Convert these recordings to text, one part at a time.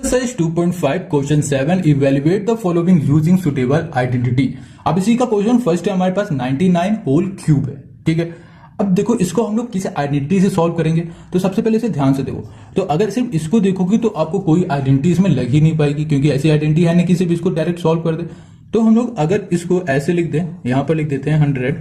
Exercise 2.5 question 7 evaluate the following using suitable identity. अब इसी का क्वेश्चन फर्स्ट है हमारे पास 99 होल क्यूब है, ठीक है। अब देखो इसको हम लोग किसी आइडेंटिटी से सॉल्व करेंगे, तो सबसे पहले इसे ध्यान से देखो। तो अगर सिर्फ इसको देखोगे तो आपको कोई आइडेंटिटी इसमें लग ही नहीं पाएगी, क्योंकि ऐसी आइडेंटिटी है नहीं कि सिर्फ इसको डायरेक्ट सॉल्व कर दे। तो हम लोग अगर इसको ऐसे लिख दें, यहां पर लिख देते हैं 100,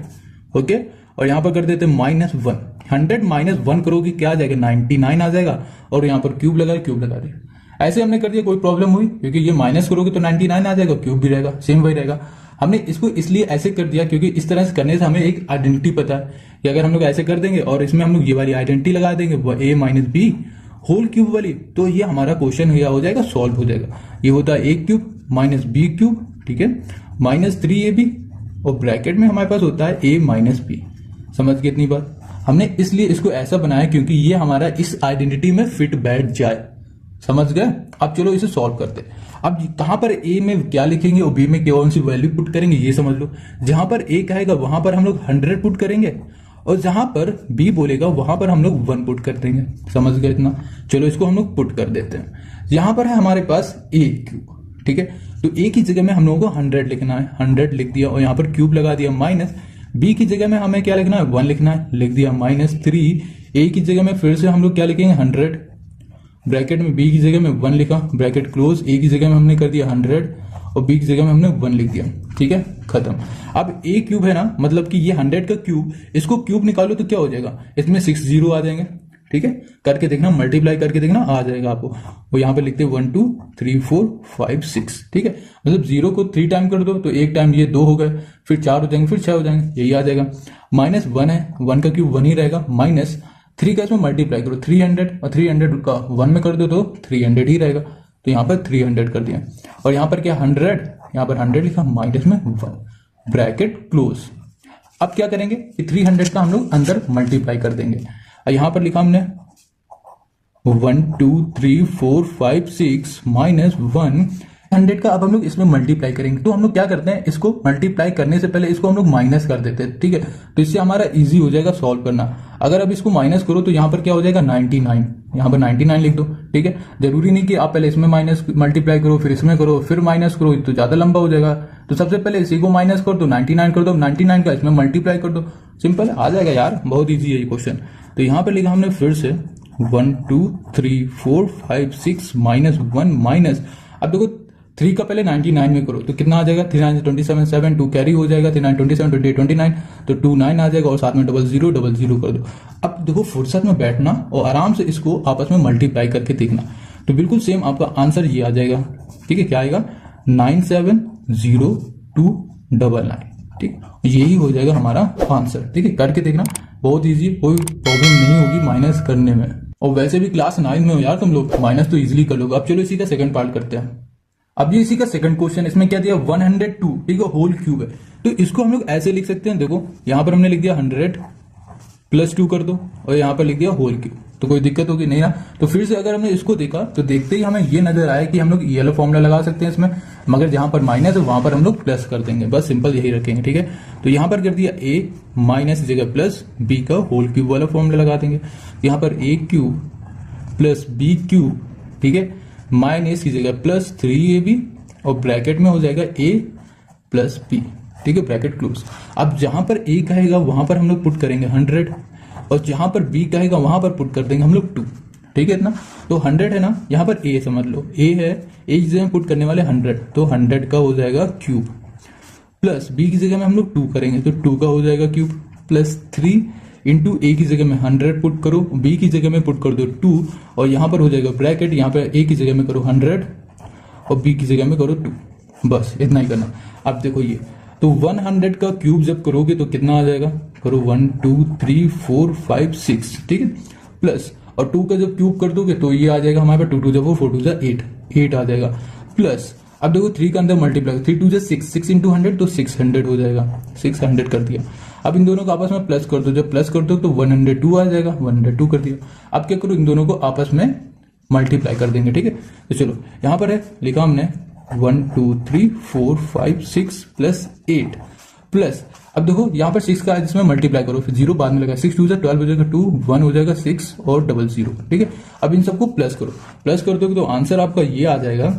ओके, और यहां पर कर देते हैं -1। 100 -1 करोगे क्या आ जाएगा, 99 आ जाएगा, और यहां पर क्यूब लगा दिया। ऐसे हमने कर दिया, कोई प्रॉब्लम हुई, क्योंकि ये माइनस करोगे तो 99 आ जाएगा, क्यूब भी रहेगा, सेम वही रहेगा। हमने इसको इसलिए ऐसे कर दिया क्योंकि इस तरह से करने से हमें एक आइडेंटिटी पता है कि अगर हम लोग ऐसे कर देंगे और इसमें हम लोग ये वाली आइडेंटिटी लगा देंगे, वो a minus b whole cube वाली, तो ये हमारा क्वेश्चन हो जाएगा, सॉल्व हो जाएगा। ये होता है a cube minus b cube, ठीक है, -3ab, और ब्रैकेट में हमारे पास होता है a माइनस बी। समझ गए इतनी बात? हमने इसलिए इसको ऐसा बनाया क्योंकि ये हमारा इस आइडेंटिटी में फिट बैठ जाए। समझ गए? अब चलो इसे सॉल्व करते हैं। अब कहां पर a में क्या लिखेंगे और b में कौन सी वैल्यू पुट करेंगे ये समझ लो। जहां पर a कहेगा वहां पर हम लोग 100 पुट करेंगे, और जहां पर b बोलेगा वहां पर हम लोग 1 पुट कर देंगे। समझ गए इतना? चलो इसको हम लोग पुट कर देते हैं। यहां पर है हमारे पास a क्यूब, ठीक है, तो a की जगह में हम लोगों को 100 लिखना है, 100 लिख दिया, और यहां पर क्यूब लगा दिया, माइनस b की जगह में हमें क्या लिखना है, 1 लिखना है, लिख दिया, -3। a की जगह में फिर से हम लोग क्या लिखेंगे, 100, ब्रैकेट में b की जगह में 1 लिखा, ब्रैकेट क्लोज, a की जगह में हमने कर दिया 100, और b की जगह में हमने 1 लिख दिया, ठीक है, खत्म। अब a क्यूब है ना, मतलब कि ये 100 का क्यूब, इसको क्यूब निकालो तो क्या हो जाएगा, इसमें 6 जीरो आ जाएंगे, ठीक है, करके देखना, मल्टीप्लाई करके देखना, आ जाएगा आपको। वो यहाँ पे लिखते हैं 1 2 3 4 5 6, ठीक है, मतलब 0 को 3 टाइम कर दो तो 1 टाइम ये 2 हो गए, फिर 4 हो जाएंगे, फिर 6 हो जाएंगे, यही आ जाएगा। -1 है, 1 का क्यूब 1 ही रहेगा, -3 का इसमें मल्टीप्लाई करो 300, और 300 का 1 में कर दो तो 300 ही रहेगा, तो यहाँ पर 300 कर दिया, और यहाँ पर क्या 100, यहाँ पर 100 लिखा, माइनस में 1, ब्रैकेट क्लोज। अब क्या करेंगे कि 300 का हम लोग अंदर मल्टीप्लाई कर देंगे। यहाँ पर लिखा हमने 1 2 3 4 5 6 -1, 100 का अब हम लोग इसमें मल्टीप्लाई करेंगे। तो हम लोग क्या करते हैं, इसको मल्टीप्लाई करने से पहले इसको हम लोग माइनस कर देते हैं, ठीक है, तो इससे हमारा इजी हो जाएगा सॉल्व करना। अगर अब इसको माइनस करो तो यहाँ पर क्या हो जाएगा, 99, यहाँ पर 99 लिख दो, ठीक है। जरूरी नहीं कि आप पहले इसमें माइनस मल्टीप्लाई करो, फिर इसमें करो, फिर माइनस करो, तो ज्यादा लंबा हो जाएगा। तो सबसे पहले इसी को माइनस कर दो, 99 कर दो, 99 का इसमें मल्टीप्लाई कर दो, सिंपल आ जाएगा यार, बहुत ईजी है ये क्वेश्चन। तो यहाँ पर लिखा हमने फिर से 1 2 3 4 5 6 -1 माइनस, अब देखो 3 का पहले 99 में करो तो कितना आ जाएगा, 3 9 27, 7 2 कैरी हो जाएगा, 3 9 27 28 29, तो 2 9 आ जाएगा, और साथ में 00 00 कर दो। अब देखो फुर्सत में बैठना और आराम से इसको आपस में मल्टीप्लाई करके देखना, तो बिल्कुल सेम आपका आंसर ये आ जाएगा, ठीक है। क्या आएगा, 970299, ठीक, यही हो जाएगा हमारा आंसर, ठीक है। करके देखना, बहुत ईजी, कोई प्रॉब्लम नहीं होगी माइनस करने में, और वैसे भी क्लास 9 में हो यार तुम लोग, माइनस तो इजीली कर लोगे। अब चलो इसी का सेकंड पार्ट करते हैं। अब ये इसी का सेकंड क्वेश्चन, इसमें क्या दिया, 102, ठीक है, होल क्यूब है, तो इसको हम लोग ऐसे लिख सकते हैं। देखो यहाँ पर हमने लिख दिया 100 + 2 कर दो, और यहाँ पर लिख दिया होल क्यूब, तो कोई दिक्कत होगी नहीं ना। तो फिर से अगर हमने इसको देखा तो देखते ही हमें ये नजर आया कि हम लोग ये वाला फॉर्मूला लगा सकते हैं इसमें, मगर जहां पर माइनस है वहां पर हम लोग प्लस कर देंगे, बस सिंपल यही रखेंगे, ठीक है। तो यहाँ पर कर दिया a माइनस जगह प्लस b का होल क्यूब वाला फॉर्मूला लगा देंगे। यहाँ पर a cube plus b cube, ठीक है, माइनस की जगह +3ab, और ब्रैकेट में हो जाएगा a + b, ठीक है, ब्रैकेट क्लोज। अब जहां पर a कहेगा वहां पर हम लोग पुट करेंगे 100, और जहां पर b कहेगा वहां पर पुट कर देंगे हम लोग 2, ठीक है इतना। तो 100 है ना, यहाँ पर a समझ लो, a है, a की जगह में पुट करने वाले 100, तो 100 का हो जाएगा क्यूब, प्लस b की जगह में हम लोग 2 करेंगे तो 2 का हो जाएगा क्यूब, +3 इंटू a की जगह में 100 पुट करो, b की जगह में पुट कर दो 2, और यहाँ पर हो जाएगा ब्रैकेट, यहाँ पर a की जगह में करो 100 और b की जगह में करो 2, बस इतना ही करना। अब देखो ये, तो 100 का क्यूब जब करोगे तो कितना आ जाएगा, करो 1 2 3 4 5 6, ठीक है, प्लस, और 2 का जब क्यूब कर दोगे तो ये आ जाएगा हमारे पास 2 2 4 4 2 8 8 आ जाएगा, प्लस अब देखो 3 का अंदर मल्टीप्लाई, 3 2 6 6 इंटू 100 तो 600 हो जाएगा, 600 कर दिया। अब इन दोनों को आपस में प्लस कर दो, जब प्लस कर दो तो 102 आ जाएगा, 102 कर दिया। अब क्या करो, इन दोनों को आपस में मल्टीप्लाई कर देंगे, ठीक है। तो चलो यहाँ पर है लिखा हमने 1 2 3 4 5 6 + 8 प्लस अब देखो यहाँ पर 6 का है जिसमें मल्टीप्लाई करो, फिर 0 बाद में लगा, 6 2 से 12 हो जाएगा 2, 1 हो जाएगा 6 और 00, ठीक है। अब इन सबको प्लस करो, प्लस कर दोगे तो आंसर आपका ये आ जाएगा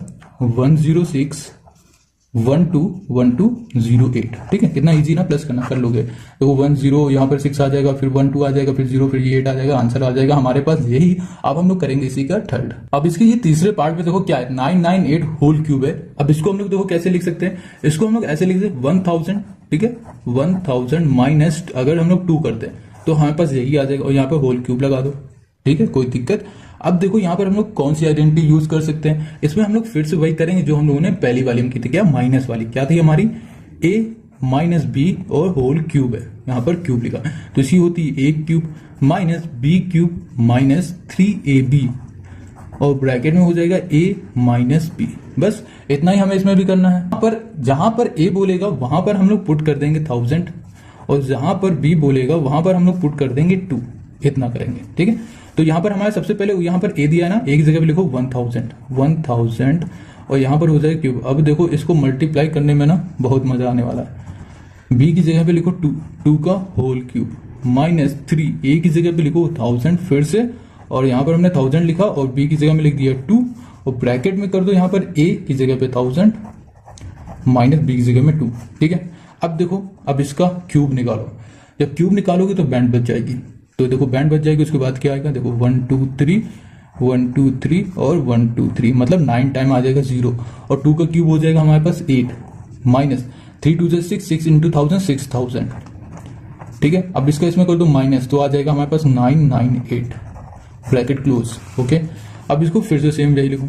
106121208, ठीक है। कितना इजी ना, प्लस करना, कर लोगे तो 10 यहाँ पर 6 आ जाएगा, फिर 12 आ जाएगा, फिर 0, फिर ये 8 आ जाएगा, आंसर आ जाएगा हमारे पास यही। अब हम लोग करेंगे इसी का थर्ड। अब इसके ये तीसरे पार्ट में देखो क्या है, 998 होल क्यूब है। अब इसको हम लोग देखो कैसे लिख सकते हैं, इसको हम लोग ऐसे लिख सकते हैं 1000, ठीक है, 1000 माइनस अगर हम लोग 2 करते हैं तो हमारे पास यही आ जाएगा, और यहाँ पे होल क्यूब लगा दो, ठीक है, कोई दिक्कत। अब देखो यहाँ पर हम लोग कौन सी आइडेंटिटी यूज कर सकते हैं, इसमें हम लोग फिर से वही करेंगे जो हम लोगों ने पहली वाली में की थी, क्या माइनस वाली, क्या थी हमारी a माइनस बी और होल क्यूब है, यहाँ पर क्यूब लिखा, तो इसी होती है a cube minus b cube minus 3ab और ब्रैकेट में हो जाएगा a माइनस बी। बस इतना ही हमें इसमें भी करना है। पर जहां पर a बोलेगा वहां पर हम लोग पुट कर देंगे 1000 और जहां पर b बोलेगा वहां पर हम लोग पुट कर देंगे 2, इतना करेंगे, ठीक है। तो यहाँ पर हमारे सबसे पहले यहाँ पर a दिया है ना, एक जगह पे लिखो 1000 और यहाँ पर हो जाए क्यूब। अब देखो इसको मल्टीप्लाई करने में ना बहुत मजा आने वाला है। b की जगह पे लिखो 2 का होल क्यूब माइनस 3, a की जगह पे लिखो 1000 फिर से, और यहाँ पर हमने 1000 लिखा और b की जगह में लिख दिया 2 और ब्रैकेट में कर दो यहाँ पर a की जगह पे 1000 माइनस b की जगह में 2, ठीक है। अब देखो अब इसका क्यूब निकालो, जब क्यूब निकालोगे तो बैंड बच जाएगी, तो देखो बैंड बच जाएगी, उसके बाद क्या आएगा, देखो 1 2 3 1 2 3 और 1 2 3, मतलब 9 टाइम आ जाएगा 0 और 2 का क्यूब हो जाएगा हमारे पास 8 माइनस 3 2 से 6, 6 इंटू 1000 6000, ठीक है। अब इसका इसमें कर दो माइनस, तो आ जाएगा हमारे पास 998 ब्रैकेट क्लोज, ओके। अब इसको फिर से सेम वही लिखो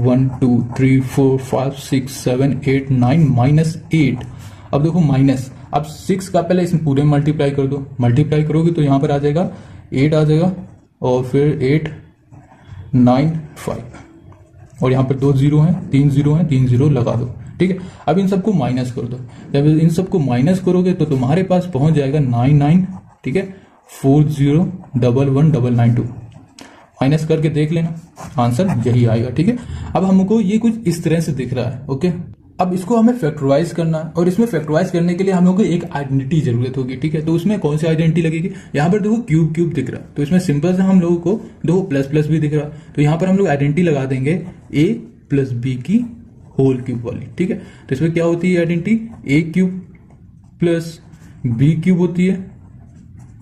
1 2 3 4 5 6 7 8 9 माइनस 8। अब देखो माइनस, अब 6 का पहले इसमें पूरे मल्टीप्लाई कर दो, मल्टीप्लाई करोगे तो यहाँ पर आ जाएगा 8 आ जाएगा और फिर 8 9 5 और यहाँ पर 2 0 हैं, 3 0 हैं, 3 0 लगा दो, ठीक है। अब इन सबको माइनस कर दो, जब इन सबको माइनस करोगे तो तुम्हारे पास पहुंच जाएगा 99, ठीक है, 4011992। माइनस करके देख लेना, आंसर यही आएगा, ठीक है। अब हमको ये कुछ इस तरह से दिख रहा है, ओके। अब इसको हमें फैक्टराइज करना है और इसमें फैक्टराइज करने के लिए हम लोग को एक आइडेंटिटी जरूरत होगी, ठीक है। तो उसमें कौन सी आइडेंटिटी लगेगी, यहाँ पर देखो क्यूब क्यूब दिख रहा है, तो इसमें सिंपल से हम लोगों को देखो प्लस प्लस भी दिख रहा है, तो यहाँ पर हम लोग आइडेंटिटी लगा देंगे a प्लस बी की होल क्यूब वाली, ठीक है। तो इसमें क्या होती है identity, a cube plus b cube होती है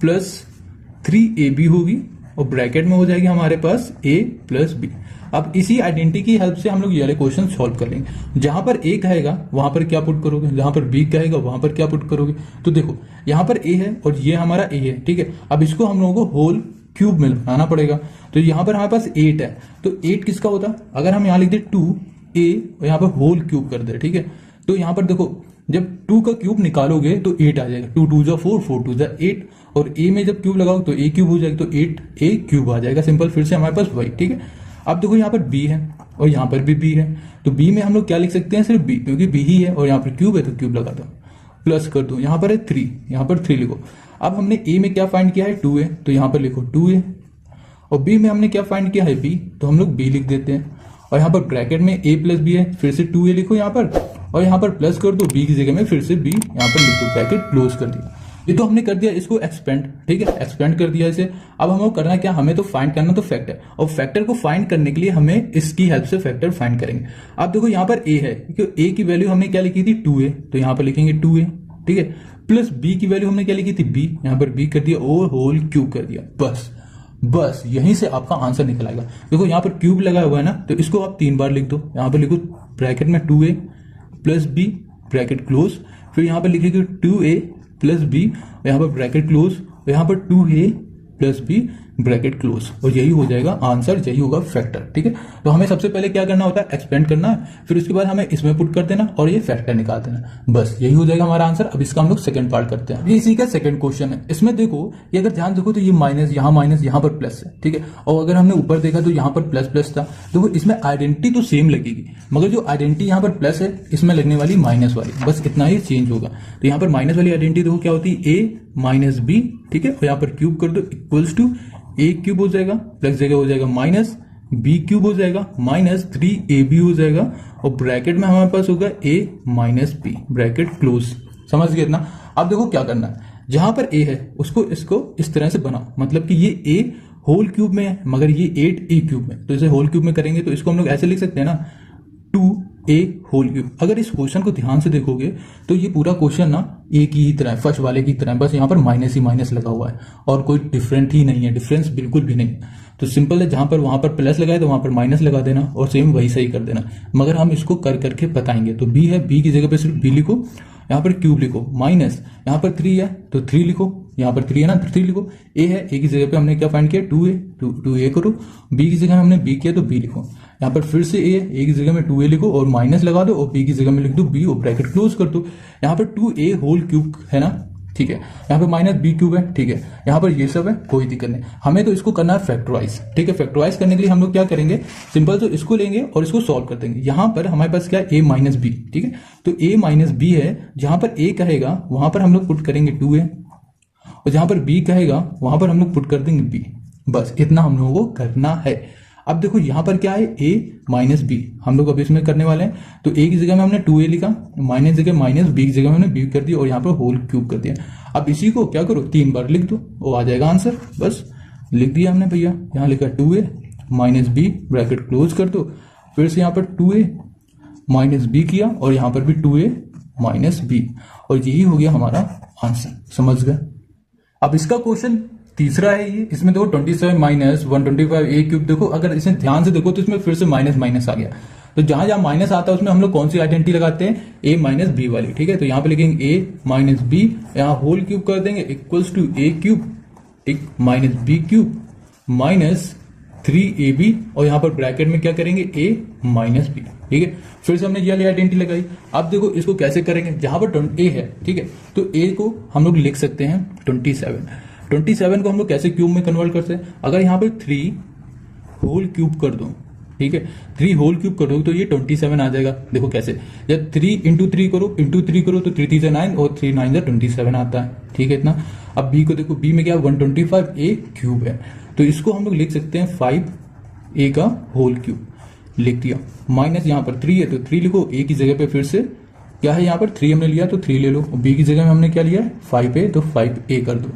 प्लस 3ab होगी और ब्रैकेट में हो जाएगी हमारे पास a प्लस बी। अब इसी आइडेंटिटी की हेल्प से हम लोग ये वाले क्वेश्चन सॉल्व कर लेंगे। जहां पर a कहेगा वहां पर क्या पुट करोगे, जहां पर b कहेगा वहां पर क्या पुट करोगे। तो देखो यहाँ पर a है और ये हमारा a है, ठीक है। अब इसको हम लोगों को होल क्यूब में बनाना पड़ेगा, तो यहाँ पर हमारे पास 8 है, तो 8 किसका होता, अगर हम यहाँ लिख दे 2a और यहाँ पर होल क्यूब कर दे, ठीक है। तो यहाँ पर देखो जब 2 का क्यूब निकालोगे तो 8 आ जाएगा, 2 2 जा 4 4 2 जा 8 और a में जब क्यूब लगाओ तो a क्यूब हो जाएगा, तो 8a क्यूब आ जाएगा, सिंपल। फिर से हमारे पास वही, ठीक है। अब देखो यहाँ पर b है और यहाँ पर भी b है, तो b में हम लोग क्या लिख सकते हैं, सिर्फ b, क्योंकि b ही है और यहाँ पर क्यूब है तो क्यूब लगा दो, प्लस कर दो, यहाँ पर है 3, यहाँ पर 3 लिखो। अब हमने a में क्या फाइंड किया है 2a, तो यहाँ पर लिखो 2a और b में हमने क्या फाइंड किया है b, तो हम लोग b लिख देते हैं और यहाँ पर ब्रैकेट में a प्लस b है, फिर से 2a लिखो यहाँ पर और यहाँ पर प्लस कर दो, b की जगह में फिर से b यहाँ पर लिख दो, ब्रैकेट क्लोज कर दिया। ये तो हमने कर दिया इसको एक्सपेंड, ठीक है, एक्सपेंड कर दिया इसे। अब हमें करना क्या, हमें तो फाइंड करना तो फैक्टर, और फैक्टर को फाइंड करने के लिए हमें इसकी हेल्प से फैक्टर फाइंड करेंगे। अब देखो यहाँ पर a है, क्योंकि a की वैल्यू हमने क्या लिखी थी 2a, तो यहाँ पर लिखेंगे 2a, ठीक है, प्लस b की वैल्यू हमने क्या लिखी थी b, यहाँ पर b कर दिया और होल क्यूब कर दिया, बस यहीं से आपका आंसर निकल आएगा। देखो यहाँ पर क्यूब लगा हुआ है ना, तो इसको आप 3 बार लिख दो, यहाँ पर लिखो ब्रैकेट में 2a plus b bracket close, फिर यहाँ पर लिखेंगे 2a प्लस b, यहाँ पर ब्रैकेट क्लोज, यहाँ पर 2a plus b bracket close, और यही हो जाएगा आंसर, यही होगा फैक्टर, ठीक है। तो हमें सबसे पहले क्या करना होता है, एक्सपेंड करना है, फिर उसके बाद हमें इसमें पुट कर देना और ये फैक्टर निकाल देना, बस यही हो जाएगा हमारा आंसर। अब इसका हम लोग सेकंड पार्ट करते हैं। ये इसी का सेकंड क्वेश्चन है। इसमें देखो ये अगर ध्यान देखो तो ये माइनस यहाँ पर प्लस है, ठीक है, और अगर हमने ऊपर देखा तो यहाँ पर प्लस प्लस था। देखो इसमें आइडेंटिटी तो सेम लगेगी, मगर जो आइडेंटिटी यहाँ पर प्लस है इसमें लगने वाली माइनस वाली, बस इतना ही चेंज होगा। तो यहाँ पर माइनस वाली आइडेंटिटी देखो क्या होती है, a माइनस बी, ठीक है, और यहाँ पर क्यूब कर दो इक्वल्स टू a क्यूब हो जाएगा, प्लस जगह हो जाएगा माइनस b क्यूब हो जाएगा माइनस 3ab हो जाएगा और ब्रैकेट में हमारे पास होगा a minus b bracket close, समझ गए इतना। अब देखो क्या करना है, जहां पर ए है उसको इसको इस तरह से बनाओ, मतलब कि ये ए होल क्यूब में है मगर ये 8a क्यूब में, तो इसे होल क्यूब में करेंगे तो इसको हम लोग ऐसे लिख सकते हैं ना 2a होल क्यूब। अगर इस क्वेश्चन को ध्यान से देखोगे तो ये पूरा क्वेश्चन ना ए की ही तरह है, फर्स्ट वाले की तरह है, बस यहाँ पर माइनस ही माइनस लगा हुआ है और कोई डिफरेंट ही नहीं है, डिफरेंस बिल्कुल भी नहीं। तो सिंपल है, जहां पर वहां पर प्लस लगाए तो वहां पर माइनस लगा देना और सेम वही सही कर देना, मगर हम इसको कर करके बताएंगे। तो बी है, बी की जगह पे सिर्फ बी लिखो, यहाँ पर क्यूब लिखो, माइनस यहाँ पर 3 है तो 3 लिखो, यहाँ पर 3 है ना 3 लिखो। ए है, ए की जगह पे हमने क्या फाइंड किया 2a, 2a करो। बी की जगह में हमने बी किया तो बी लिखो, यहाँ पर फिर से ए है, ए की जगह में 2a लिखो और माइनस लगा दो और बी की जगह में लिख दो बी और ब्रैकेट क्लोज कर दो। यहाँ पर 2a होल क्यूब है ना, ठीक है, यहाँ पे माइनस बी क्यूब है, ठीक है, यहाँ पर ये सब है, कोई दिक्कत नहीं। हमें तो इसको करना है फैक्टराइज, ठीक है। फैक्टराइज करने के लिए हम लोग क्या करेंगे, सिंपल तो इसको लेंगे और इसको सॉल्व कर देंगे। यहाँ पर हमारे पास क्या है a माइनस बी, ठीक है, तो a माइनस बी है, जहां पर a कहेगा वहां पर हम लोग पुट करेंगे 2a और जहां पर b कहेगा वहां पर हम लोग पुट कर देंगे b, बस इतना हम लोगों को करना है। अब देखो यहाँ पर क्या है a माइनस बी, हम लोग अभी इसमें करने वाले हैं। तो a की जगह में हमने 2a लिखा, माइनस जगह माइनस, b की जगह में हमने b कर दिया और यहाँ पर होल क्यूब कर दिया। अब इसी को क्या करो 3 बार लिख दो, वो आ जाएगा आंसर, बस लिख दिया हमने भैया। यहाँ लिखा 2a minus B bracket close कर दो, फिर से यहाँ पर 2a माइनस बी किया और यहाँ पर भी 2a माइनस बी, और यही हो गया हमारा आंसर, समझ गए। अब इसका क्वेश्चन तीसरा है ये, इसमें देखो 27 माइनस 125a क्यूब, देखो अगर इसे ध्यान से देखो तो इसमें फिर से माइनस माइनस आ गया। तो जहां जहां माइनस आता है उसमें हम लोग कौन सी आइडेंटिटी लगाते हैं, a माइनस बी वाली, ठीक है। तो यहाँ पे लिखेंगे a माइनस बी, यहाँ होल क्यूब कर देंगे इक्वल्स टू a क्यूब, ठीक, minus b cube minus 3ab और यहाँ पर ब्रैकेट में क्या करेंगे a माइनस बी, ठीक है। फिर से हमने ये वाली आइडेंटिटी लगाई। अब देखो इसको कैसे करेंगे, जहां पर a है, ठीक है, तो a को हम लोग लिख सकते हैं 27 को हम लोग कैसे क्यूब में कन्वर्ट करते हैं, अगर यहाँ पर 3 होल क्यूब कर दो, ठीक है, 3 होल क्यूब करो तो ये 27 आ जाएगा। देखो कैसे, जब 3 इंटू 3 करो तो 3 3 से 9 और 3 9 से 27 आता है, ठीक है इतना। अब b को देखो, b में क्या 125a क्यूब है, तो इसको हम लोग लिख सकते हैं 5a का होल क्यूब, लिख दिया। माइनस यहाँ पर 3 है तो 3 लिखो, a की जगह पे फिर से क्या है, यहाँ पर 3 हमने लिया तो 3 ले लो, b की जगह में हमने क्या लिया 5a तो 5a कर दो,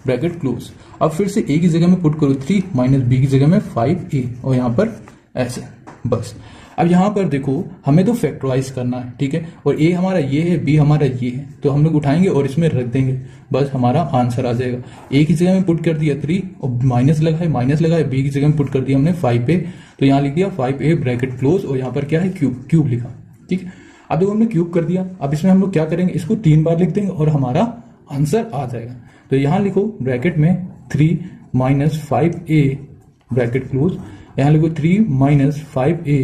ब्रैकेट क्लोज। अब फिर से a की जगह में पुट करो 3 माइनस b की जगह में 5a और यहाँ पर ऐसे, बस। अब यहाँ पर देखो हमें तो फैक्टराइज करना है, ठीक है, और a हमारा ये है, b हमारा ये है, तो हम लोग उठाएंगे और इसमें रख देंगे, बस हमारा आंसर आ जाएगा। a की जगह में पुट कर दिया 3 और माइनस लगाए, b की जगह में पुट कर दिया हमने 5a, तो यहाँ लिख दिया 5a ब्रैकेट क्लोज और यहाँ पर क्या है क्यूब लिखा, ठीक है। अब देखो हमने क्यूब कर दिया, अब इसमें हम लोग क्या करेंगे, इसको 3 बार लिख देंगे और हमारा आंसर आ जाएगा। तो यहाँ लिखो ब्रैकेट में 3 माइनस 5a ब्रैकेट क्लोज, यहाँ लिखो 3 माइनस 5a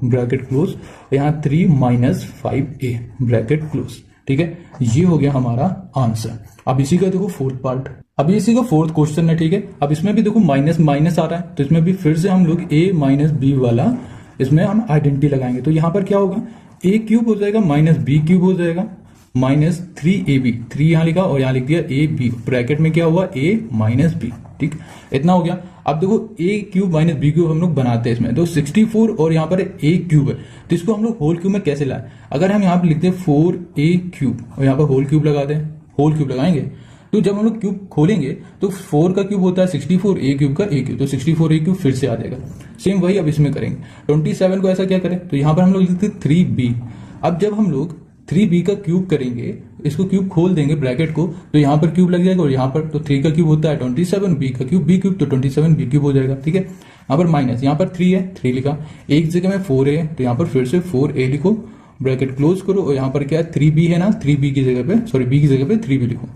ब्रैकेट क्लोज, यहाँ 3 माइनस 5a ब्रैकेट क्लोज, ठीक है। ये हो गया हमारा आंसर। अब इसी का देखो फोर्थ पार्ट, अभी इसी का फोर्थ क्वेश्चन है, ठीक है। अब इसमें भी देखो माइनस माइनस आ रहा है, तो इसमें भी फिर से हम लोग a माइनस बी वाला इसमें हम आइडेंटिटी लगाएंगे। तो यहाँ पर क्या होगा, a क्यूब हो जाएगा माइनस b क्यूब हो जाएगा माइनस 3ab, 3 यहाँ लिखा और यहाँ लिख दिया ab, ब्रैकेट में क्या हुआ a माइनस b, ठीक, इतना हो गया। अब देखो a cube minus b cube हम लोग बनाते हैं इसमें, तो 64 और यहाँ पर a क्यूब है, तो इसको हम लोग होल क्यूब में कैसे लाए, अगर हम यहाँ पर लिखते हैं 4a क्यूब और यहाँ पर होल क्यूब लगा दें, होल क्यूब लगाएंगे तो जब हम लोग क्यूब खोलेंगे तो 4 का क्यूब होता है 64, a क्यूब का a क्यूब, तो 64a क्यूब फिर से आ जाएगा। सेम वही अब इसमें करेंगे। 27 को ऐसा क्या करें, तो यहाँ पर हम लोग लिखते हैं 3b। अब जब हम लोग 3b का क्यूब करेंगे, इसको क्यूब खोल देंगे ब्रैकेट को, तो यहाँ पर क्यूब लग जाएगा और यहाँ पर तो 3 का क्यूब होता है 27, b का क्यूब b क्यूब, तो 27b क्यूब हो जाएगा, ठीक है। यहाँ पर माइनस, यहाँ पर 3 है, 3 लिखा, एक जगह में 4a है तो यहाँ पर फिर से 4a लिखो, ब्रैकेट क्लोज करो और यहाँ पर क्या है 3b है ना, 3b की जगह पे, सॉरी b की जगह पे 3b लिखो,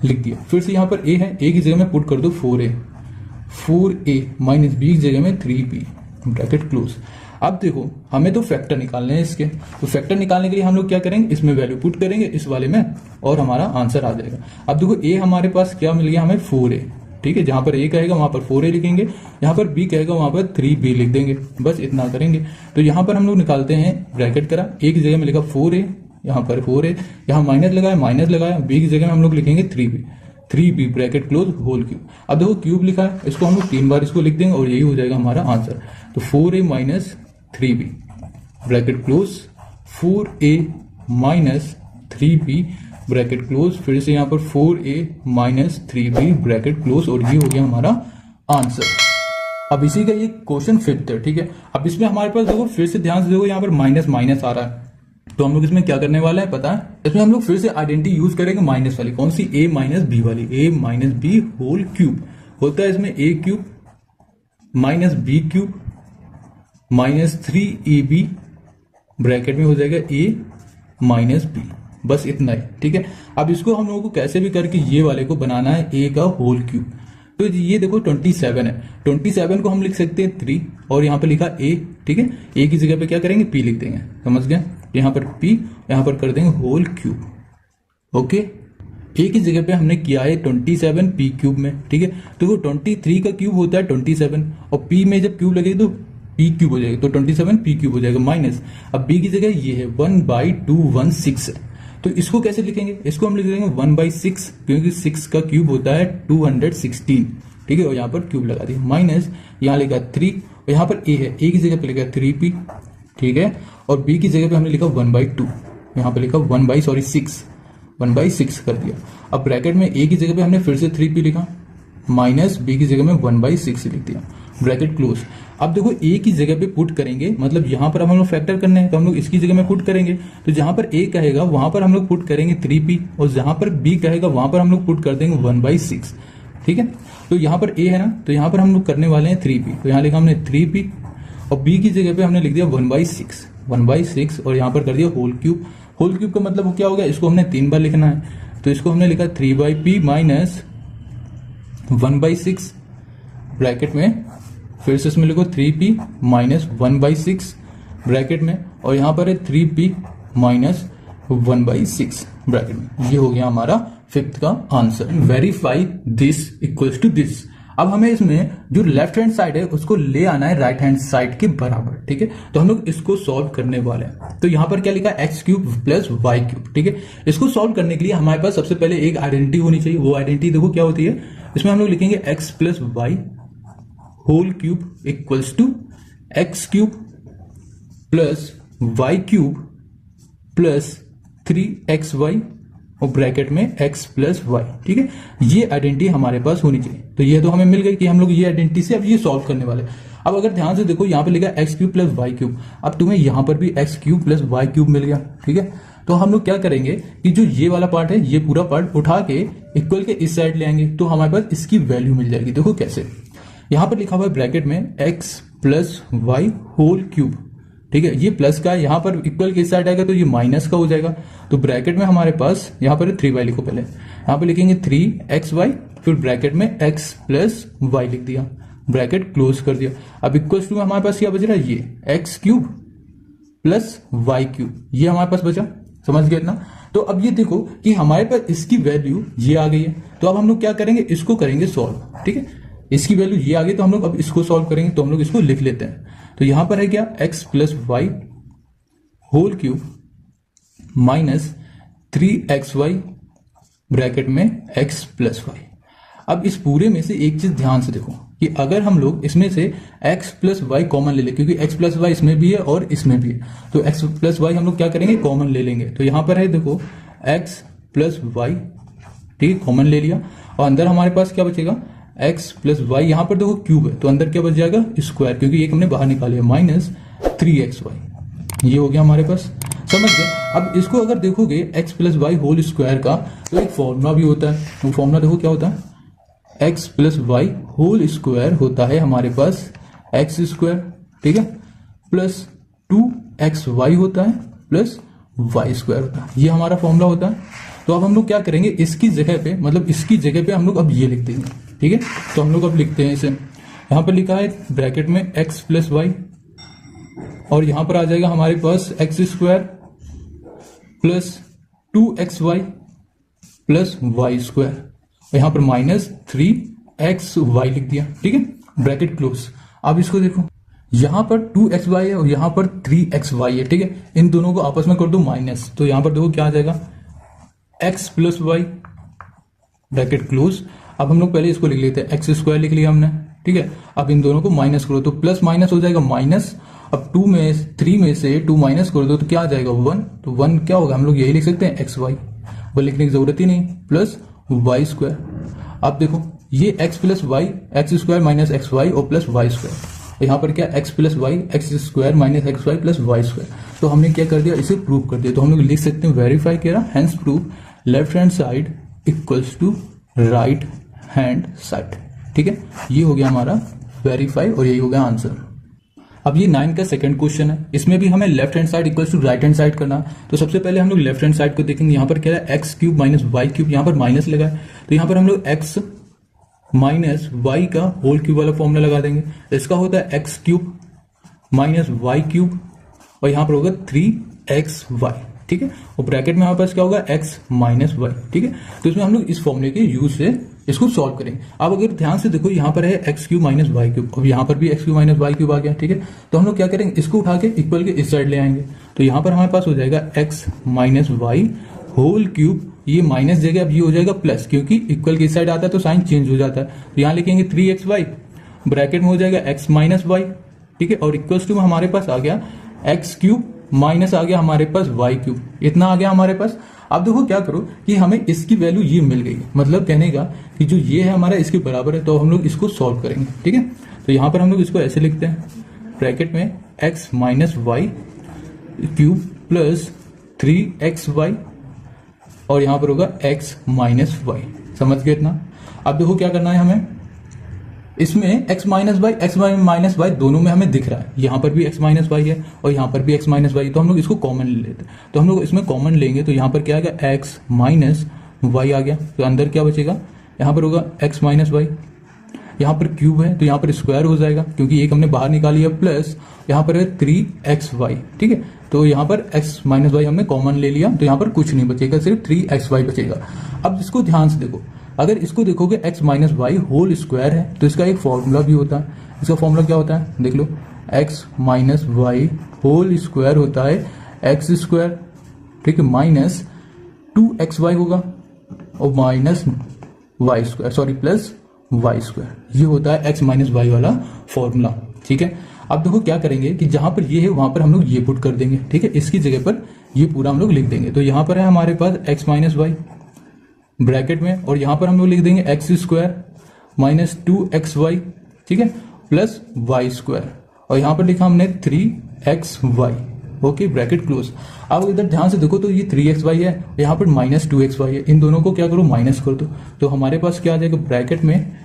लिख दिया। फिर से यहाँ पर a है, a की जगह में पुट कर दो 4a माइनस b की जगह में 3b, ब्रैकेट क्लोज। अब देखो हमें तो फैक्टर निकालने हैं इसके, तो फैक्टर निकालने के लिए हम लोग क्या करेंगे, इसमें वैल्यू पुट करेंगे इस वाले में और हमारा आंसर आ जाएगा। अब देखो a हमारे पास क्या मिल गया हमें 4a, ठीक है, जहां पर a कहेगा वहां पर 4a लिखेंगे, यहाँ पर b कहेगा वहां पर 3b लिख देंगे, बस इतना करेंगे। तो यहाँ पर हम लोग निकालते हैं, ब्रैकेट करा, a की जगह में लिखा 4a, यहाँ पर 4a, यहाँ माइनस लगाया, b की जगह में हम लोग लिखेंगे 3b bracket close whole cube. अब देखो क्यूब लिखा है, इसको हम लोग 3 बार इसको लिख देंगे और यही हो जाएगा हमारा आंसर। तो 4a minus 3b bracket close, 4a minus 3b bracket close, फिर से यहाँ पर 4a minus 3b bracket close, और ये हो गया हमारा आंसर। अब इसी का ये क्वेश्चन 5th है, ठीक है। अब इसमें हमारे पास देखो फिर से ध्यान से देखो, यहाँ पर माइनस माइनस आ रहा है, तो हम लोग इसमें क्या करने वाला है पता है, इसमें हम लोग फिर से आइडेंटिटी यूज करेंगे माइनस वाली, कौन सी, a माइनस बी वाली, a minus b whole cube होता है इसमें a cube minus b cube minus 3ab bracket में हो जाएगा a माइनस बी, बस इतना ही, ठीक है। अब इसको हम लोगों को कैसे भी करके ये वाले को बनाना है a का होल क्यूब, तो ये देखो 27 है, 27 को हम लिख सकते हैं 3 और यहाँ पर लिखा a, ठीक है। a की जगह पे क्या करेंगे, p लिख देंगे, समझ गए, यहाँ पर p, यहाँ पर कर देंगे होल क्यूब, ओके। a की जगह पे हमने किया है 27 p क्यूब में, ठीक है। तो वो 23 का क्यूब होता है 27, और p में जब क्यूब लगेगी तो p क्यूब हो जाएगा, तो 27 p क्यूब हो जाएगा माइनस, अब b की जगह ये है 1/216 है, तो इसको कैसे लिखेंगे, इसको हम लिख देंगे 1/6, क्योंकि 6 का क्यूब होता है 216, ठीक है। और यहाँ पर क्यूब लगा दिया, माइनस यहाँ लिखा 3, और यहाँ पर a है, a की जगह पे लिखा 3p, ठीक है। और b की जगह पे हमने लिखा 1/2, यहाँ पे लिखा 1/6 कर दिया। अब ब्रैकेट में a की जगह पे हमने फिर से 3p लिखा, माइनस b की जगह में 1/6 लिख दिया, ब्रैकेट क्लोज। अब देखो a की जगह पे पुट करेंगे, मतलब यहाँ पर हम लोग फैक्टर करने हैं, तो हम लोग इसकी जगह में पुट करेंगे, तो जहां पर a कहेगा वहां पर हम लोग पुट करेंगे 3p, और जहां पर b कहेगा वहां पर हम लोग पुट कर देंगे 1/6, ठीक है। तो यहाँ पर a है ना, तो यहाँ पर हम लोग करने वाले हैं 3p, तो यहाँ लिखा हमने 3p, और b की जगह पे हमने लिख दिया 1/6 और यहाँ पर कर दिया होल क्यूब। होल क्यूब का मतलब क्या हो गया, इसको हमने 3 बार लिखना है, तो इसको हमने लिखा 3/p माइनस 1/6 ब्रैकेट में, फिर से इसमें लिखो 3p माइनस 1/6 ब्रैकेट में, और यहाँ पर है 3p माइनस 1/6 ब्रैकेट में। ये हो गया हमारा 5th का answer. Verify this equals to this. अब हमें इसमें जो लेफ्ट हैंड साइड है उसको ले आना है राइट हैंड साइड के बराबर, ठीक है। तो हम लोग इसको सॉल्व करने वाले हैं, तो यहाँ पर क्या लिखा है x cube plus y cube, ठीक है। इसको सॉल्व करने के लिए हमारे पास सबसे पहले एक आइडेंटिटी होनी चाहिए, वो आइडेंटिटी देखो क्या होती है, इसमें हम लोग लिखेंगे x plus y whole cube equals to x cube plus y cube plus 3xy और ब्रैकेट में x प्लस वाई, ठीक है। ये आइडेंटिटी हमारे पास होनी चाहिए, तो ये तो हमें मिल गई कि हम लोग ये आइडेंटिटी से अब ये सॉल्व करने वाले। अब अगर ध्यान से देखो यहाँ पे लिखा x cube plus y cube, अब तुम्हें यहाँ पर भी x cube plus y cube मिल गया, ठीक है। तो हम लोग क्या करेंगे कि जो ये वाला पार्ट है ये पूरा पार्ट उठा के इक्वल के इस साइड ले आएंगे, तो हमारे पास इसकी वैल्यू मिल जाएगी। देखो कैसे, यहाँ पर लिखा हुआ है ब्रैकेट में x plus y whole cube, ठीक है। ये प्लस का यहाँ पर इक्वल के इस साइड आएगा तो ये माइनस का हो जाएगा, तो ब्रैकेट में हमारे पास यहाँ पर 3y लिखो, पहले यहाँ पर लिखेंगे 3xy, फिर ब्रैकेट में x प्लस वाई लिख दिया, ब्रैकेट क्लोज कर दिया। अब इक्वल्स टू में हमारे पास क्या बच रहा है, ये x cube plus y cube, ये हमारे पास बचा, समझ गए ना। तो अब ये देखो कि हमारे पास इसकी वैल्यू ये आ गई है, तो अब हम लोग क्या करेंगे, इसको करेंगे सॉल्व, ठीक है। इसकी वैल्यू ये आ गई तो हम लोग अब इसको सॉल्व करेंगे, तो हम लोग इसको लिख लेते हैं। तो यहां पर है क्या, x plus y whole cube minus 3xy bracket में x प्लस वाई। अब इस पूरे में से एक चीज ध्यान से देखो कि अगर हम लोग इसमें से x प्लस वाई कॉमन ले लें, क्योंकि x प्लस वाई इसमें भी है और इसमें भी है, तो x प्लस वाई हम लोग क्या करेंगे, कॉमन ले लेंगे। तो यहां पर है देखो x प्लस वाई, ठीक है, कॉमन ले लिया, और अंदर हमारे पास क्या बचेगा, x प्लस वाई, यहाँ पर देखो क्यूब है तो अंदर क्या बच जाएगा, स्क्वायर, क्योंकि एक हमने बाहर निकाली है, माइनस 3xy। ये हो गया हमारे पास, समझ गए। अब इसको अगर देखोगे x plus y whole square का, तो एक फॉर्मूला भी होता है, वो फॉर्मूला देखो क्या होता है, x plus y whole square होता है हमारे पास एक्स स्क्वायर, ठीक है, प्लस 2xy होता है प्लस वाई स्क्वायर होता है, ये हमारा फॉर्मूला होता है। तो अब हम लोग क्या करेंगे, इसकी जगह पे, मतलब इसकी जगह पे हम लोग अब ये लिख देंगे, ठीक है। तो हम लोग अब लिखते हैं इसे, यहां पर लिखा है ब्रैकेट में x प्लस वाई, और यहां पर आ जाएगा हमारे पास x square plus 2xy plus y square, यहां पर माइनस 3xy लिख दिया, ठीक है, ब्रैकेट क्लोज। अब इसको देखो, यहां पर 2xy है और यहां पर 3xy है, ठीक है, इन दोनों को आपस में कर दो माइनस, तो यहां पर देखो क्या आ जाएगा, x plus y bracket close. अब हम लोग पहले इसको लिख लेते हैं, एक्स स्क्वायर लिख लिया हमने, ठीक है। अब इन दोनों को माइनस करो तो प्लस माइनस हो जाएगा माइनस, अब 3 में से 2 माइनस कर दो तो क्या आ जाएगा 1, तो 1 क्या होगा, हम लोग यही लिख सकते हैं xy, वो लिखने की जरूरत ही नहीं, प्लस वाई स्क्वायर। अब देखो ये x plus y, x square minus x y और प्लस वाई स्क्वायर, यहाँ पर क्या x plus y x square minus x y plus y square. तो हमने क्या कर दिया, इसे प्रूव कर दिया। तो हम लोग लिख सकते हैं वेरीफाई कह रहा, hence prove left hand side equals to right hand side. ठीक है, ये हो गया हमारा वेरीफाई और यही हो गया आंसर। अब ये 9 का सेकंड क्वेश्चन है, इसमें भी हमें left hand side equals to right hand side करना। तो सबसे पहले हम लोग लेफ्ट हैंड साइड को देखेंगे। यहाँ पर क्या है, x cube minus y cube, यहाँ पर माइनस लगा है तो यहाँ पर हम लोग एक्स माइनस वाई का होल क्यूब वाला फॉर्मूला लगा देंगे। इसका होता है x cube minus y cube और यहाँ पर होगा 3xy। ठीक है, और ब्रैकेट में हमारे पास क्या होगा, x माइनस वाई। ठीक है, तो इसमें हम लोग इस फॉर्मूले के यूज से इसको सॉल्व करेंगे। अब अगर ध्यान से देखो यहाँ पर है x cube minus y cube, अब यहाँ पर भी x cube minus y cube आ गया। ठीक है, तो हम लोग क्या करेंगे, इसको उठा के इक्वल के इस साइड ले आएंगे। तो यहाँ पर हमारे पास हो जाएगा x minus y whole cube, ये माइनस जगह अब ये हो जाएगा प्लस, क्योंकि इक्वल के इस साइड आता है तो साइन चेंज हो जाता है। तो यहाँ लिखेंगे 3xy, ब्रैकेट में हो जाएगा x माइनस वाई। ठीक है, और इक्वल्स टू हमारे पास आ गया एक्स क्यूब माइनस आ गया हमारे पास वाई क्यूब, इतना आ गया हमारे पास। अब देखो क्या करो कि हमें इसकी वैल्यू ये मिल गई, मतलब कहने का कि जो ये है हमारा इसके बराबर है, तो हम लोग इसको सॉल्व करेंगे। ठीक है, तो यहाँ पर हम लोग इसको ऐसे लिखते हैं, ब्रैकेट में x minus y cube plus 3xy और यहाँ पर होगा x माइनस वाई। समझ गए इतना। अब देखो क्या करना है हमें, इसमें x minus y, x minus y दोनों में हमें दिख रहा है, यहाँ पर भी x माइनस वाई है और यहाँ पर भी x माइनस वाई, तो हम लोग इसको कॉमन ले लेते हैं। तो हम लोग इसमें कॉमन लेंगे तो यहाँ पर क्या आएगा, x माइनस वाई आ गया, तो अंदर क्या बचेगा, यहाँ पर होगा x माइनस वाई, यहाँ पर क्यूब है तो यहाँ पर स्क्वायर हो जाएगा क्योंकि एक हमने बाहर निकाली है, प्लस यहाँ पर है 3xy। ठीक है, तो यहाँ पर x माइनस वाई हमने कॉमन ले लिया तो यहाँ पर कुछ नहीं बचेगा, सिर्फ 3xy बचेगा। अब इसको ध्यान से देखो, अगर इसको देखोगे x minus y whole square है तो इसका एक फॉर्मूला भी होता है। इसका फॉर्मूला क्या होता है, देख लो, x minus y whole square होता है एक्स स्क्वायर, ठीक है, माइनस 2xy होगा और minus y square, sorry plus y square, ये होता है x माइनस वाई वाला फॉर्मूला। ठीक है, अब देखो क्या करेंगे कि जहां पर ये है वहां पर हम लोग ये पुट कर देंगे। ठीक है, इसकी जगह पर ये पूरा हम लोग लिख देंगे। तो यहाँ पर है हमारे पास x माइनस वाई ब्रैकेट में, और यहाँ पर हम लोग लिख देंगे एक्स स्क्वायर माइनस 2xy, ठीक है, प्लस वाई स्क्वायर, और यहाँ पर लिखा हमने 3xy। Okay, bracket close. अब इधर ध्यान से देखो तो ये 3xy है, यहाँ पर माइनस 2xy है, इन दोनों को क्या करो, माइनस कर दो। तो हमारे पास क्या आ जाएगा, ब्रैकेट में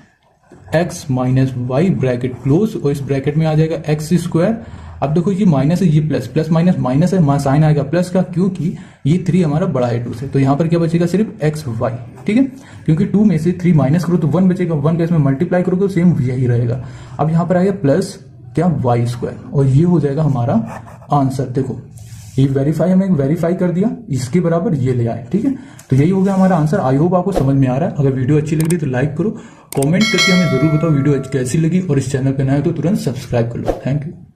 x minus Y bracket close, और इस ब्रैकेट में आ जाएगा एक्स स्क्वायर। अब देखो ये माइनस है, ये प्लस, प्लस माइनस माइनस है, साइन आएगा प्लस का, क्योंकि ये 3 हमारा बड़ा है 2 से। तो यहाँ पर क्या बचेगा, सिर्फ एक्स वाई। ठीक है, क्योंकि 2 में से 3 माइनस करो तो 1 बचेगा, 1 का इसमें मल्टीप्लाई करोगे तो सेम यही रहेगा। अब यहाँ पर आएगा प्लस क्या, वाई स्क्वायर, और ये हो जाएगा हमारा आंसर। देखो ये वेरीफाई, हमें वेरीफाई कर दिया, इसके बराबर ये ले आए। ठीक है, तो यही हो गया हमारा आंसर। आई होप आपको समझ में आ रहा है। अगर वीडियो अच्छी लग रही तो लाइक करो, कमेंट करके हमें जरूर बताओ वीडियो कैसी लगी, और इस चैनल पे नए हो तो तुरंत सब्सक्राइब कर लो। Thank you.